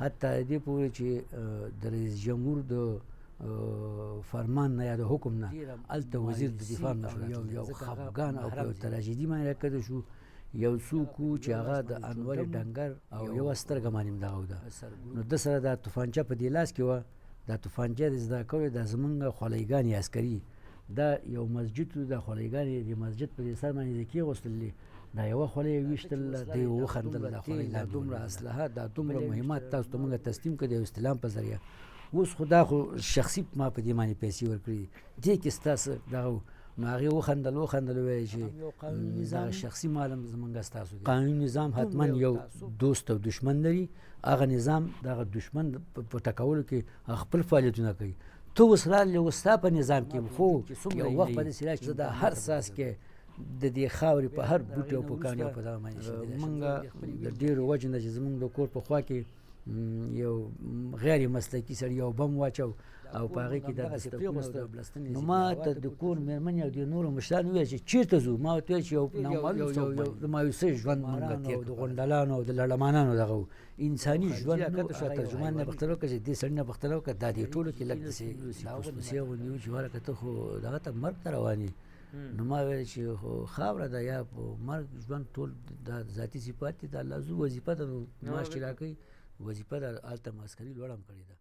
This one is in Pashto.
حتی دې پورې چې د رئیس جمهور د فرمان نه یا د حکم نه هلته وزیر د دفاع یو خفګان او په یو تراژیدي باندې راکښته شو. یو څوک و چې هغه د انور ډنګر او یوه سترګه باندې دغه وده، نو ده سره دا توفانچه په دې لاس کې وه. دا توفانچه یې زده کړې، دا زمونږ خولۍ عسکري، دا یو مسجد و، دا خولۍ د مسجد په دې سر باندې کېغوستلې، دا یوه خولۍ یې ویشتل، دوی وخندل، دا خولۍ لا دومره اسلحه، دا دومره مهمات تاسو ته موږ تسلیم کړي د یو استعلام په ذریعه. اوس خو دا خو شخصي ما په دې باندې پیسې ورکړي دې کې ستاسو دغه، نو هغې وخندل وویل چې دغه شخصي مال هم زمونږ ستاسو دی. قانوني نظام حتما یو دوست او دشمن لري. هغه نظام دغه دشمن په ټکولو کې خپل فعالیتونه کوي. ته اوس رالې اوس ستا په نظام کې خو یو وخت به داسې راشي چې د هر ساس کې د دې خاورې په هر بوټي او په کاڼي او په دغه باندې موږ د ډېرو وجې نه چې زمونږ د کور په خوا کې یو غیر مسلکي سړي یو بم واچو او په هغې کې دا دستکونه او بلستنې، نو ما ته د کور مېرمنې او د نورو مشرانو وویل چې چېرته ځو؟ ما ورته وویل چې یو د مایوسۍ ژوند مونږ تېر کړو، د غونډلانو او د لړمانانو دغه انساني ژوند. ترجمان نه پوښتنه وکړه چې دې سړي نه پوښتنه وکړه دا دې ټولو کې لږ داسې پسپسې غوندې و چې ورکه ته خو دغه ته مرګ ته روان یې. نو ما ویل چې خو خاوره ده یا په مرګ ژوند ټول دا ذاتي صفات دي، د الله زو وظیفه ده، نو معاش چې راکوي وظیفه ده، هلته ما عسکري لوړه هم کړې ده.